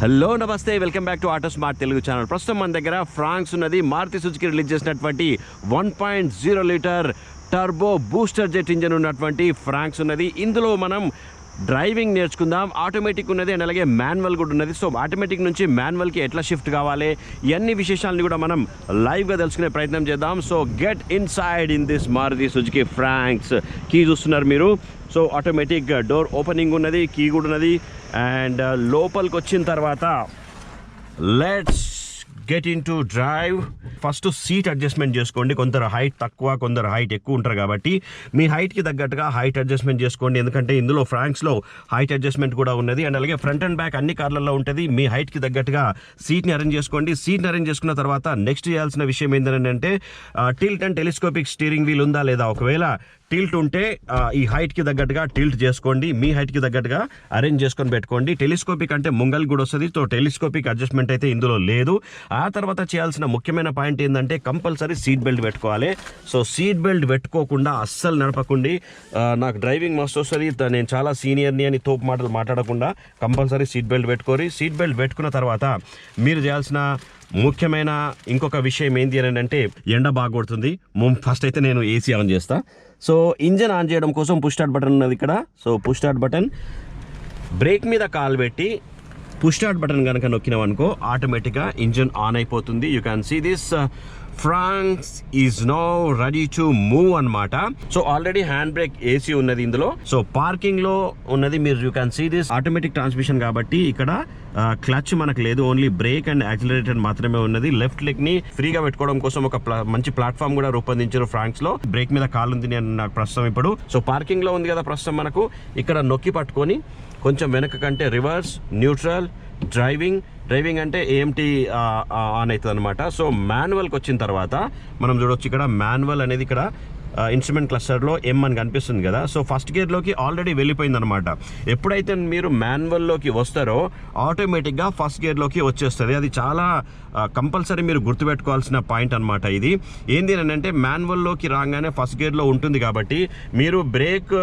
Hello నమస్తే, welcome back to auto smart Telugu channel. ప్రస్తుతం మన దగ్గర ఫ్రాంక్స్ ఉన్నది. మారుతి సుజుకి రిలీజ్ చేసినటువంటి 1.0 litre turbo booster jet engine ఉన్నటువంటి ఫ్రాంక్స్ ఉన్నది. ఇందులో మనం డ్రైవింగ్ నేర్చుకుందాం. ఆటోమేటిక్ ఉన్నది అండ్ అలాగే మాన్యువల్ కూడా ఉన్నది. సో ఆటోమేటిక్ నుంచి మాన్యువల్కి ఎట్లా షిఫ్ట్ కావాలి, ఇవన్నీ విశేషాలని కూడా మనం లైవ్గా తెలుసుకునే ప్రయత్నం చేద్దాం. So get inside in this Maruti Suzuki Fronx. Key చూస్తున్నారు మీరు. సో ఆటోమేటిక్ డోర్ ఓపెనింగ్ ఉన్నది, కీ కూడా ఉన్నది. అండ్ లోపలికి వచ్చిన తర్వాత let's get in to drive. First seat adjustment చేసుకోండి. కొందరు హైట్ తక్కువ, కొందరు హైట్ ఎక్కువ ఉంటారు కాబట్టి మీ హైట్కి తగ్గట్టుగా హైట్ అడ్జస్ట్మెంట్ చేసుకోండి. ఎందుకంటే ఇందులో ఫ్రాంక్స్లో హైట్ అడ్జస్ట్మెంట్ కూడా ఉన్నది. అండ్ అలాగే ఫ్రంట్ అండ్ బ్యాక్ అన్ని కార్లలో ఉంటుంది. మీ హైట్కి తగ్గట్టుగా సీట్ని అరేంజ్ చేసుకోండి. సీట్ని అరేంజ్ చేసుకున్న తర్వాత నెక్స్ట్ చేయాల్సిన విషయం ఏంటంటే tilt and telescopic steering wheel ఉందా లేదా. ఒకవేళ టిల్ట్ ఉంటే ఈ హైట్కి తగ్గట్టుగా టిల్ట్ చేసుకోండి. మీ హైట్కి తగ్గట్టుగా అరేంజ్ చేసుకొని పెట్టుకోండి. టెలిస్కోపిక్ అంటే ముంగల్ కూడా వస్తుంది. సో టెలిస్కోపిక్ అడ్జస్ట్మెంట్ అయితే ఇందులో లేదు. ఆ తర్వాత చేయాల్సిన ముఖ్యమైన పాయింట్ ఏంటంటే కంపల్సరీ సీట్ బెల్ట్ పెట్టుకోవాలి. సో సీట్ బెల్ట్ పెట్టుకోకుండా అస్సలు నడపకండి. నాకు డ్రైవింగ్ మస్తు వస్తుంది, నేను చాలా సీనియర్ని అని తోపు మాటలు మాట్లాడకుండా కంపల్సరీ సీట్ బెల్ట్ పెట్టుకోరి. సీట్ బెల్ట్ పెట్టుకున్న తర్వాత మీరు చేయాల్సిన ముఖ్యమైన ఇంకొక విషయం ఏంటి అని అంటే ఎండ బాగా కొడుతుంది. ఫస్ట్ అయితే నేను ఏసీ ఆన్ చేస్తా. సో ఇంజన్ ఆన్ చేయడం కోసం పుష్ స్టార్ట్ బటన్ ఉన్నది ఇక్కడ. So push start button, brake మీద కాలు పెట్టి పుష్ స్టార్ట్ బటన్ కనుక నొక్కినామనుకో ఆటోమేటిక్గా ఇంజన్ ఆన్ అయిపోతుంది. You can see this Fronx is now ready to move అన్నమాట. So already hand brake AC ఉన్నది ఇందులో. సో పార్కింగ్ లో ఉన్నది మీరు you can see this automatic transmission కాబట్టి ఇక్కడ క్లచ్ మనకు లేదు, ఓన్లీ బ్రేక్ అండ్ యాక్సిలరేటర్ మాత్రమే ఉన్నది. లెఫ్ట్ లెగ్ ని ఫ్రీగా పెట్టుకోవడం కోసం ఒక మంచి ప్లాట్ఫామ్ కూడా రూపొందించారు ఫ్రాంక్స్ లో. బ్రేక్ మీద కాలు ఉంది నాకు ప్రస్తుతం ఇప్పుడు. సో పార్కింగ్ లో ఉంది కదా ప్రస్తుతం మనకు. ఇక్కడ నొక్కి పట్టుకొని కొంచెం వెనక కంటే రివర్స్, న్యూట్రల్, డ్రైవింగ్ అంటే AMT ఆన్ అవుతుంది అనమాట. సో మాన్యువల్కి వచ్చిన తర్వాత మనం చూడవచ్చు ఇక్కడ మాన్యువల్ అనేది ఇక్కడ ఇన్స్ట్రుమెంట్ క్లస్టర్లో M అని కనిపిస్తుంది కదా. సో ఫస్ట్ గేర్లోకి ఆల్రెడీ వెళ్ళిపోయింది అనమాట. ఎప్పుడైతే మీరు మాన్యువల్లోకి వస్తారో ఆటోమేటిక్గా ఫస్ట్ గేర్లోకి వచ్చేస్తుంది. అది చాలా కంపల్సరీ మీరు గుర్తుపెట్టుకోవాల్సిన పాయింట్ అనమాట. ఇది ఏంది అని అంటే మాన్యువల్లోకి రాగానే ఫస్ట్ గేర్లో ఉంటుంది కాబట్టి మీరు బ్రేక్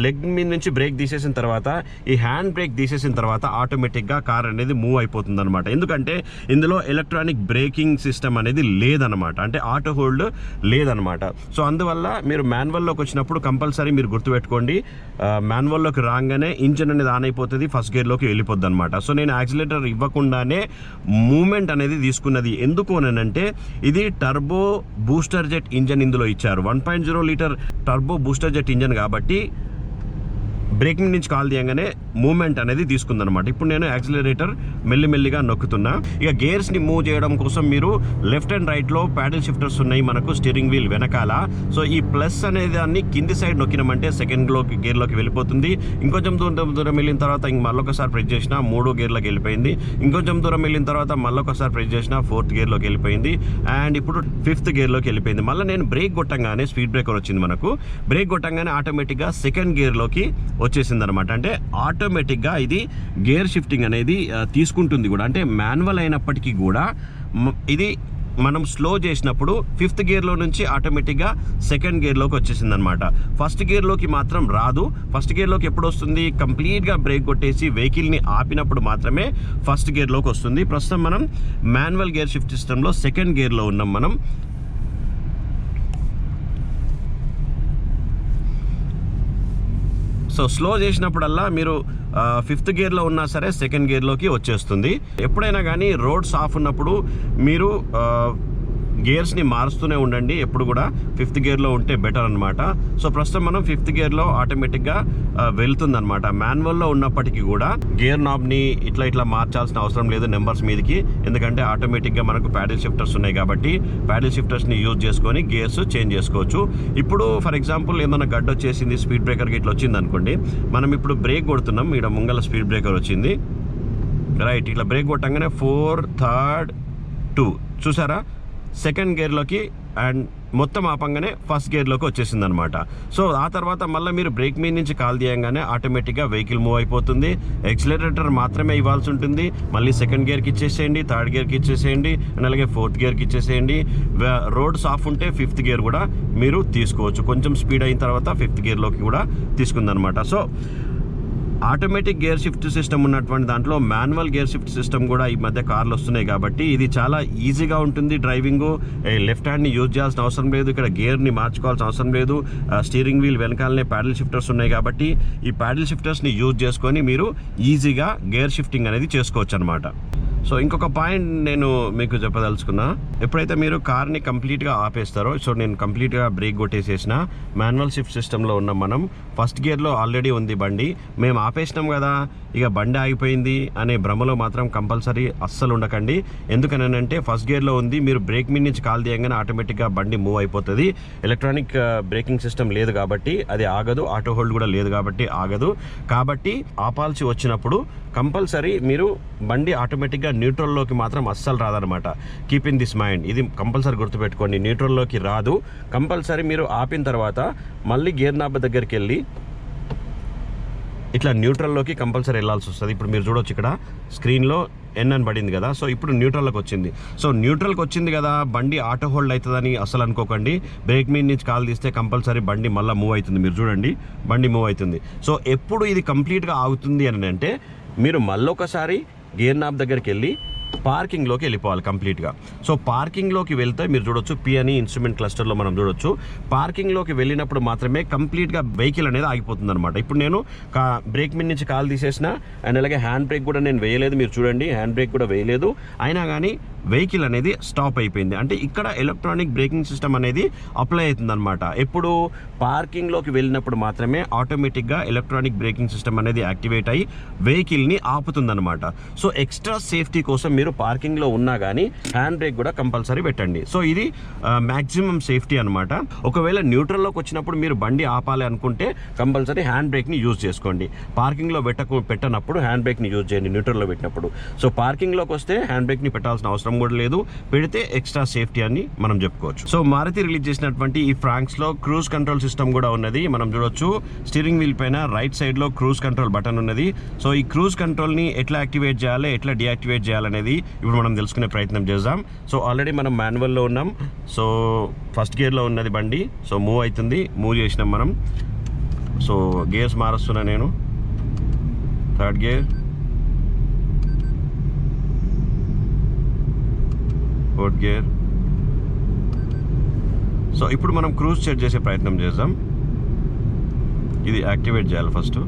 లెగ్ మీద నుంచి బ్రేక్ తీసేసిన తర్వాత ఈ హ్యాండ్ బ్రేక్ తీసేసిన తర్వాత ఆటోమేటిక్గా కార్ అనేది మూవ్ అయిపోతుంది అనమాట. ఎందుకంటే ఇందులో ఎలక్ట్రానిక్ బ్రేకింగ్ సిస్టమ్ అనేది లేదనమాట, అంటే ఆటో హోల్డ్ లేదనమాట. సో అందువల్ల మీరు మాన్యువల్లోకి వచ్చినప్పుడు కంపల్సరీ మీరు గుర్తుపెట్టుకోండి, మాన్యువల్లోకి రాగానే ఇంజన్ అనేది ఆన్ అయిపోతుంది, ఫస్ట్ గేర్లోకి వెళ్ళిపోద్ది అనమాట. సో నేను యాక్సిలేటర్ ఇవ్వకుండానే మూమెంట్ అనేది తీసుకున్నది. ఎందుకు అని అంటే ఇది టర్బో బూస్టర్ జెట్ ఇంజన్ ఇందులో ఇచ్చారు. 1.0 litre turbo booster jet engine కాబట్టి బ్రేకింగ్ నుంచి కాల్ తీయగానే మూమెంట్ అనేది తీసుకుందనమాట. ఇప్పుడు నేను యాక్సిలరేటర్ మెల్లిమెల్లిగా నొక్కుతున్నా. ఇక గేర్స్ని మూవ్ చేయడం కోసం మీరు లెఫ్ట్ అండ్ రైట్లో ప్యాడిల్ షిఫ్టర్స్ ఉన్నాయి మనకు స్టీరింగ్ వీల్ వెనకాల. సో ఈ ప్లస్ అనే దాన్ని కింది సైడ్ నొక్కినామంటే సెకండ్ గేర్లోకి వెళ్ళిపోతుంది. ఇంకొంచెం దూరం వెళ్ళిన తర్వాత మళ్ళొకసారి ప్రెస్ చేసినా 3వ గేర్లోకి వెళ్ళిపోయింది. ఇంకొంచెం దూరం వెళ్ళిన తర్వాత మళ్ళొకసారి ప్రెస్ చేసినా 4th గేర్లోకి వెళ్ళిపోయింది. అండ్ ఇప్పుడు 5th గేర్లోకి వెళ్ళిపోయింది. మళ్ళీ నేను బ్రేక్ కొట్టంగానే స్పీడ్ బ్రేకర్ వచ్చింది మనకు. బ్రేక్ కొట్టంగానే ఆటోమేటిక్గా సెకండ్ గేర్లోకి వచ్చేసింది అనమాట. అంటే ఆటోమేటిక్గా ఇది గేర్ షిఫ్టింగ్ అనేది తీసుకుంటుంది కూడా. అంటే మాన్యువల్ అయినప్పటికీ కూడా ఇది మనం స్లో చేసినప్పుడు 5th గేర్లో నుంచి ఆటోమేటిక్గా సెకండ్ గేర్లోకి వచ్చేసింది అనమాట. ఫస్ట్ గేర్లోకి మాత్రం రాదు. ఫస్ట్ గేర్లోకి ఎప్పుడు వస్తుంది, కంప్లీట్గా బ్రేక్ కొట్టేసి వెహికల్ని ఆపినప్పుడు మాత్రమే ఫస్ట్ గేర్లోకి వస్తుంది. ప్రస్తుతం మనం మాన్యువల్ గేర్ షిఫ్ట్ సిస్టంలో సెకండ్ గేర్లో ఉన్నాం మనం. సో స్లో చేసినప్పుడల్లా మీరు 5th గేర్లో ఉన్నా సరే సెకండ్ గేర్లోకి వచ్చేస్తుంది. ఎప్పుడైనా కానీ రోడ్స్ ఆఫ్ ఉన్నప్పుడు మీరు గేర్స్ని మారుస్తూనే ఉండండి. ఎప్పుడు కూడా 5th గేర్లో ఉంటే బెటర్ అనమాట. సో ప్రస్తుతం మనం 5th గేర్లో ఆటోమేటిక్గా వెళ్తుంది అనమాట. మాన్యువల్లో ఉన్నప్పటికీ కూడా గేర్ నాబ్ని ఇట్లా మార్చాల్సిన అవసరం లేదు నెంబర్స్ మీదకి. ఎందుకంటే ఆటోమేటిక్గా మనకు ప్యాడిల్ షిఫ్టర్స్ ఉన్నాయి కాబట్టి ప్యాడిల్ షిఫ్టర్స్ని యూజ్ చేసుకొని గేర్స్ చేంజ్ చేసుకోవచ్చు. ఇప్పుడు ఫర్ ఎగ్జాంపుల్ ఏదైనా గడ్డ వచ్చేసింది, స్పీడ్ బ్రేకర్కి ఇట్లా వచ్చింది అనుకోండి, మనం ఇప్పుడు బ్రేక్ కొడుతున్నాం, ఇక్కడ ముంగల స్పీడ్ బ్రేకర్ వచ్చింది రైట్. ఇట్లా బ్రేక్ కొట్టంగానే 4, 3, 2 చూసారా, సెకండ్ గేర్లోకి అండ్ మొత్తం ఆపంగానే ఫస్ట్ గేర్లోకి వచ్చేసింది అనమాట. సో ఆ తర్వాత మళ్ళీ మీరు బ్రేక్ మీద నుంచి కాల్ తీయంగానే ఆటోమేటిక్గా వెహికల్ మూవ్ అయిపోతుంది. ఎక్సిలరేటర్ మాత్రమే ఇవ్వాల్సి ఉంటుంది. మళ్ళీ సెకండ్ గేర్కి ఇచ్చేసేయండి, థర్డ్ గేర్కి ఇచ్చేసేయండి, అండ్ అలాగే 4th గేర్కి ఇచ్చేసేయండి. రోడ్స్ ఆఫ్ ఉంటే 5th గేర్ కూడా మీరు తీసుకోవచ్చు. కొంచెం స్పీడ్ అయిన తర్వాత 5th గేర్లోకి కూడా తీసుకుందనమాట. So automatic gear shift system ఉన్నటువంటి దాంట్లో మాన్యువల్ గేర్ షిఫ్ట్ సిస్టమ్ కూడా ఈ మధ్య కార్లు వస్తున్నాయి కాబట్టి ఇది చాలా ఈజీగా ఉంటుంది డ్రైవింగ్. లెఫ్ట్ హ్యాండ్ని యూజ్ చేయాల్సిన అవసరం లేదు, ఇక్కడ గేర్ని మార్చుకోవాల్సిన అవసరం లేదు. స్టీరింగ్ వీల్ వెనకాలనే ప్యాడిల్ షిఫ్టర్స్ ఉన్నాయి కాబట్టి ఈ ప్యాడిల్ షిఫ్టర్స్ని యూజ్ చేసుకొని మీరు ఈజీగా గేర్ షిఫ్టింగ్ అనేది చేసుకోవచ్చు అనమాట. సో ఇంకొక పాయింట్ నేను మీకు చెప్పదలుచుకున్నా, ఎప్పుడైతే మీరు కార్ని కంప్లీట్గా ఆపేస్తారో, సో నేను కంప్లీట్గా బ్రేక్ కొట్టేసేసిన మాన్యువల్ షిఫ్ట్ సిస్టంలో ఉన్నాం. మనం ఫస్ట్ గేర్లో ఆల్రెడీ ఉంది బండి, మేము ఆపేసినాం కదా ఇక బండి ఆగిపోయింది అనే భ్రమలో మాత్రం కంపల్సరీ అస్సలు ఉండకండి. ఎందుకనంటే ఫస్ట్ గేర్లో ఉంది, మీరు బ్రేక్ మీద నుంచి కాల్ తీయంగానే ఆటోమేటిక్గా బండి మూవ్ అయిపోతుంది. ఎలక్ట్రానిక్ బ్రేకింగ్ సిస్టమ్ లేదు కాబట్టి అది ఆగదు, ఆటో హోల్డ్ కూడా లేదు కాబట్టి ఆగదు. కాబట్టి ఆపాల్సి వచ్చినప్పుడు కంపల్సరీ మీరు బండి ఆటోమేటిక్గా న్యూట్రల్లోకి మాత్రం అస్సలు రాదనమాట. కీప్ ఇన్ దిస్ మైండ్, ఇది కంపల్సరీ గుర్తుపెట్టుకోండి, న్యూట్రల్లోకి రాదు. కంపల్సరీ మీరు ఆపిన తర్వాత మళ్ళీ గేర్ నాబ్ దగ్గరికి వెళ్ళి ఇట్లా న్యూట్రల్లోకి కంపల్సరీ వెళ్ళాల్సి వస్తుంది. ఇప్పుడు మీరు చూడొచ్చు ఇక్కడ స్క్రీన్లో ఎన్ అని పడింది కదా, సో ఇప్పుడు న్యూట్రల్లోకి వచ్చింది. సో న్యూట్రల్కి వచ్చింది కదా బండి ఆటో హోల్డ్ అవుతుందని అసలు అనుకోకండి. బ్రేక్ మీద నుంచి కాల్ తీస్తే కంపల్సరీ బండి మళ్ళీ మూవ్ అవుతుంది. మీరు చూడండి బండి మూవ్ అవుతుంది. సో ఎప్పుడు ఇది కంప్లీట్గా ఆగుతుంది అని అంటే మీరు మళ్ళొకసారి గేర్ నాబ్ దగ్గరికి వెళ్ళి పార్కింగ్లోకి వెళ్ళిపోవాలి కంప్లీట్గా. సో పార్కింగ్లోకి వెళ్తే మీరు చూడొచ్చు పి అని ఇన్స్ట్రుమెంట్ క్లస్టర్లో మనం చూడొచ్చు. పార్కింగ్లోకి వెళ్ళినప్పుడు మాత్రమే కంప్లీట్గా వెహికల్ అనేది ఆగిపోతుంది అనమాట. ఇప్పుడు నేను బ్రేక్ మీద నుంచి కాల్ తీసేసిన అండ్ అలాగే హ్యాండ్ బ్రేక్ కూడా నేను వేయలేదు, మీరు చూడండి హ్యాండ్ బ్రేక్ కూడా వేయలేదు, అయినా కానీ వెహికల్ అనేది స్టాప్ అయిపోయింది. అంటే ఇక్కడ ఎలక్ట్రానిక్ బ్రేకింగ్ సిస్టమ్ అనేది అప్లై అవుతుంది అనమాట. ఎప్పుడు పార్కింగ్లోకి వెళ్ళినప్పుడు మాత్రమే ఆటోమేటిక్గా ఎలక్ట్రానిక్ బ్రేకింగ్ సిస్టమ్ అనేది యాక్టివేట్ అయ్యి వెహికల్ని ఆపుతుందన్నమాట. సో ఎక్స్ట్రా సేఫ్టీ కోసం మీరు పార్కింగ్లో ఉన్నా కానీ హ్యాండ్ బ్రేక్ కూడా కంపల్సరీ పెట్టండి. సో ఇది మ్యాక్సిమం సేఫ్టీ అనమాట. ఒకవేళ న్యూట్రల్లోకి వచ్చినప్పుడు మీరు బండి ఆపాలి అనుకుంటే కంపల్సరీ హ్యాండ్ బ్రేక్ని యూజ్ చేసుకోండి. పార్కింగ్లో పెట్టనప్పుడు హ్యాండ్ బ్రేక్ని యూజ్ చేయండి న్యూట్రల్లో పెట్టినప్పుడు. సో పార్కింగ్లోకి వస్తే హ్యాండ్ బ్రేక్ని పెట్టాల్సిన అవసరం కూడా లేదు, పెడితే ఎక్స్ట్రా సేఫ్టీ అని మనం చెప్పుకోవచ్చు. సో మారుతి రిలీజ్ చేసినటువంటి ఈ ఫ్రాంక్స్ లో క్రూజ్ కంట్రోల్ సిస్టమ్ కూడా ఉన్నది. మనం చూడొచ్చు స్టీరింగ్ వీల్ పైన రైట్ సైడ్ లో క్రూజ్ కంట్రోల్ బటన్ ఉన్నది. సో ఈ క్రూజ్ కంట్రోల్ ని ఎట్లా యాక్టివేట్ చేయాలి, ఎట్లా డియాక్టివేట్ చేయాలనేది ఇప్పుడు మనం తెలుసుకునే ప్రయత్నం చేద్దాం. సో ఆల్రెడీ మనం మాన్యువల్లో ఉన్నాం. సో ఫస్ట్ గేర్లో ఉన్నది బండి, సో మూవ్ అవుతుంది, మూవ్ చేసినాం మనం. సో గేర్స్ మారుస్తున్నా నేను, third gear, fourth gear. So ఇప్పుడు మనం క్రూజ్ సెట్ చేసే ప్రయత్నం చేద్దాం. ఇది యాక్టివేట్ చేయాలి ఫస్ట్.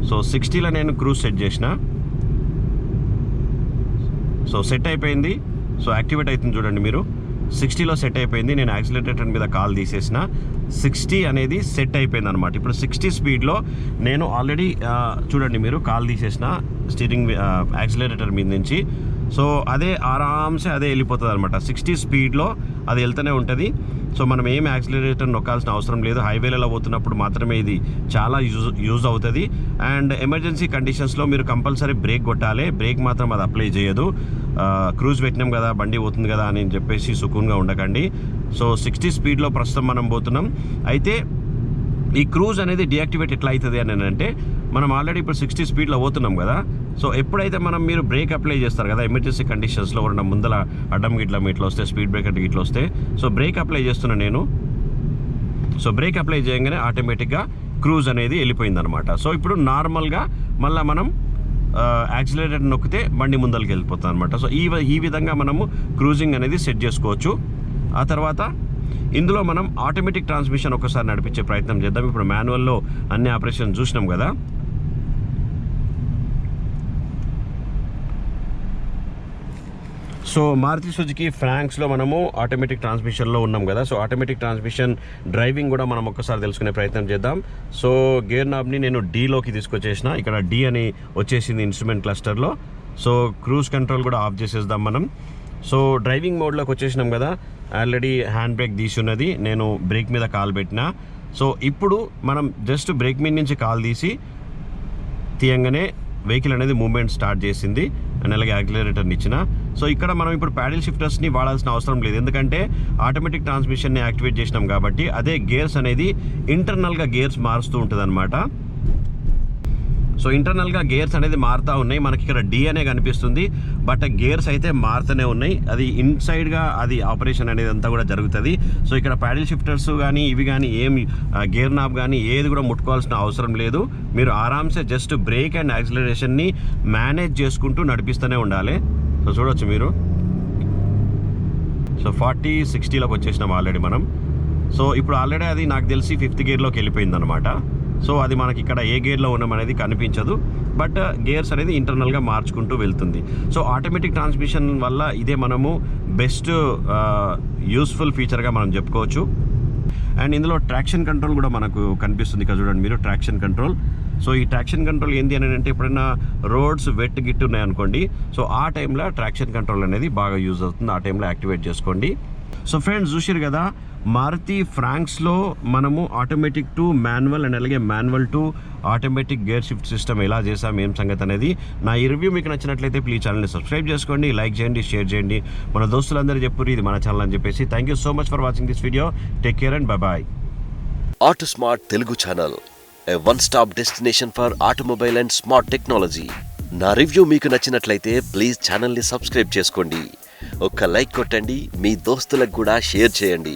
సో 60లో నేను క్రూజ్ సెట్ చేసిన, సో సెట్ అయిపోయింది. సో యాక్టివేట్ అవుతుంది చూడండి మీరు, 60లో సెట్ అయిపోయింది. నేను యాక్సిలరేటర్ మీద కాల్ తీసేసిన, 60 అనేది సెట్ అయిపోయింది అనమాట. ఇప్పుడు 60 స్పీడ్లో నేను ఆల్రెడీ చూడండి మీరు కాల్ తీసేసిన స్టీరింగ్ యాక్సిలరేటర్ మీద నుంచి. సో అదే ఆరామ్సే అదే వెళ్ళిపోతుంది అనమాట. 60 స్పీడ్లో అది వెళ్తూనే ఉంటుంది. సో మనం ఏం యాక్సిలరేటర్ నొక్కాల్సిన అవసరం లేదు. హైవేలలో పోతున్నప్పుడు మాత్రమే ఇది చాలా యూజ్ అవుతుంది. అండ్ ఎమర్జెన్సీ కండిషన్స్లో మీరు కంపల్సరీ బ్రేక్ కొట్టాలి, బ్రేక్ మాత్రం అది అప్లై చేయదు. క్రూజ్ పెట్టినాం కదా బండి పోతుంది కదా అని చెప్పేసి సుకూన్గా ఉండకండి. సో 60 స్పీడ్లో ప్రస్తుతం మనం పోతున్నాం. అయితే ఈ క్రూజ్ అనేది డియాక్టివేట్ ఎట్లా అవుతుంది అని అంటే మనం ఆల్రెడీ ఇప్పుడు 60 స్పీడ్లో పోతున్నాం కదా. సో ఎప్పుడైతే మీరు బ్రేక్ అప్లై చేస్తారు కదా ఎమర్జెన్సీ కండిషన్స్లో, ఉన్న ముందల అడ్డం గిట్ల ఇట్లా వస్తే, స్పీడ్ బ్రేకర్ ఇట్లా వస్తే, సో బ్రేక్ అప్లై చేస్తున్నాను నేను. సో బ్రేక్ అప్లై చేయగానే ఆటోమేటిక్గా క్రూజ్ అనేది వెళ్ళిపోయింది అనమాట. సో ఇప్పుడు నార్మల్గా మళ్ళీ మనం యాక్సిలరేటర్ నొక్కితే బండి ముందరికి వెళ్ళిపోతుంది అనమాట. సో ఈ విధంగా మనము క్రూజింగ్ అనేది సెట్ చేసుకోవచ్చు. ఆ తర్వాత ఇందులో మనం ఆటోమేటిక్ ట్రాన్స్మిషన్ ఒకసారి నడిపించే ప్రయత్నం చేద్దాం. ఇప్పుడు మాన్యువల్లో అన్ని ఆపరేషన్ చూసినాం కదా. సో మారుతి సుజుకి ఫ్రాంక్స్లో మనము ఆటోమేటిక్ ట్రాన్స్మిషన్లో ఉన్నాం కదా. సో ఆటోమేటిక్ ట్రాన్స్మిషన్ డ్రైవింగ్ కూడా మనం ఒక్కసారి తెలుసుకునే ప్రయత్నం చేద్దాం. సో గేర్ నాబ్ని నేను డీలోకి తీసుకొచ్చేసిన, ఇక్కడ డి అని వచ్చేసింది ఇన్స్ట్రుమెంట్ క్లస్టర్లో. సో క్రూజ్ కంట్రోల్ కూడా ఆఫ్ చేసేద్దాం మనం. సో డ్రైవింగ్ మోడ్లోకి వచ్చేసినాం కదా. ఆల్రెడీ హ్యాండ్ బ్రేక్ తీసి ఉన్నది, నేను బ్రేక్ మీద కాల్ పెట్టిన. సో ఇప్పుడు మనం జస్ట్ బ్రేక్ మీద నుంచి కాల్ తీయంగానే వెహికల్ అనేది మూవ్మెంట్ స్టార్ట్ చేసింది అండ్ అలాగే యాక్సిలరేటర్ని ఇచ్చిన. సో ఇక్కడ మనం ఇప్పుడు ప్యాడిల్ షిఫ్టర్స్ని వాడాల్సిన అవసరం లేదు, ఎందుకంటే ఆటోమేటిక్ ట్రాన్స్మిషన్ని యాక్టివేట్ చేసినాం కాబట్టి అదే గేర్స్ అనేది ఇంటర్నల్గా గేర్స్ మారుస్తూ ఉంటుంది అనమాట. సో ఇంటర్నల్గా గేర్స్ అనేది మారుతూ ఉన్నాయి. మనకి ఇక్కడ డి అనే కనిపిస్తుంది, బట్ గేర్స్ అయితే మారుతూనే ఉన్నాయి. అది ఇన్సైడ్గా అది ఆపరేషన్ అనేది అంతా కూడా జరుగుతుంది. సో ఇక్కడ ప్యాడిల్ షిఫ్టర్స్ కానీ ఇవి కానీ ఏమి గేర్ నాబ్ కానీ ఏది కూడా ముట్టుకోవాల్సిన అవసరం లేదు. మీరు ఆరామ్సే జస్ట్ బ్రేక్ అండ్ యాక్సిలరేషన్ని మేనేజ్ చేసుకుంటూ నడిపిస్తూనే ఉండాలి. సో చూడొచ్చు మీరు. సో 40-60లోకి వచ్చేసినాం ఆల్రెడీ మనం. సో ఇప్పుడు ఆల్రెడీ అది నాకు తెలిసి 5th గేర్లోకి వెళ్ళిపోయింది అనమాట. సో అది మనకి ఇక్కడ ఏ గేర్లో ఉన్నాం అనేది కనిపించదు, బట్ గేర్స్ అనేది ఇంటర్నల్గా మార్చుకుంటూ వెళ్తుంది. సో ఆటోమేటిక్ ట్రాన్స్మిషన్ వల్ల ఇదే మనము బెస్ట్ యూస్ఫుల్ ఫీచర్గా మనం చెప్పుకోవచ్చు. అండ్ ఇందులో ట్రాక్షన్ కంట్రోల్ కూడా మనకు కనిపిస్తుంది. ఇక్కడ చూడండి మీరు, ట్రాక్షన్ కంట్రోల్. సో ఈ ట్రాక్షన్ కంట్రోల్ ఏంటి అని అంటే ఎప్పుడైనా రోడ్స్ వెట్ గిట్ ఉన్నాయనుకోండి, సో ఆ టైంలో ట్రాక్షన్ కంట్రోల్ అనేది బాగా యూజ్ అవుతుంది. ఆ టైంలో యాక్టివేట్ చేసుకోండి. సో ఫ్రెండ్స్ చూసారు కదా, మారుతి ఫ్రాంక్స్లో మనము ఆటోమేటిక్ టు మాన్యువల్ అండ్ అలాగే manual to automatic gear shift system ఎలా చేసాం, ఏం సంగతి అనేది. నా ఈ రివ్యూ మీకు నచ్చినట్లయితే ప్లీజ్ ఛానల్ని సబ్స్క్రైబ్ చేసుకోండి, లైక్ చేయండి, షేర్ చేయండి. మన దోస్తులందరూ చెప్పుర్రు ఇది మన ఛానల్ అని చెప్పేసి. Thank you so much for watching this video. Take care and bye. Auto Smart Telugu channel, a one-stop destination for automobile and smart technology. నా రివ్యూ మీకు నచ్చినట్లయితే ప్లీజ్ ఛానల్ని సబ్స్క్రైబ్ చేసుకోండి, ఒక్క లైక్ కొట్టండి, మీ దోస్తులకు కూడా షేర్ చేయండి.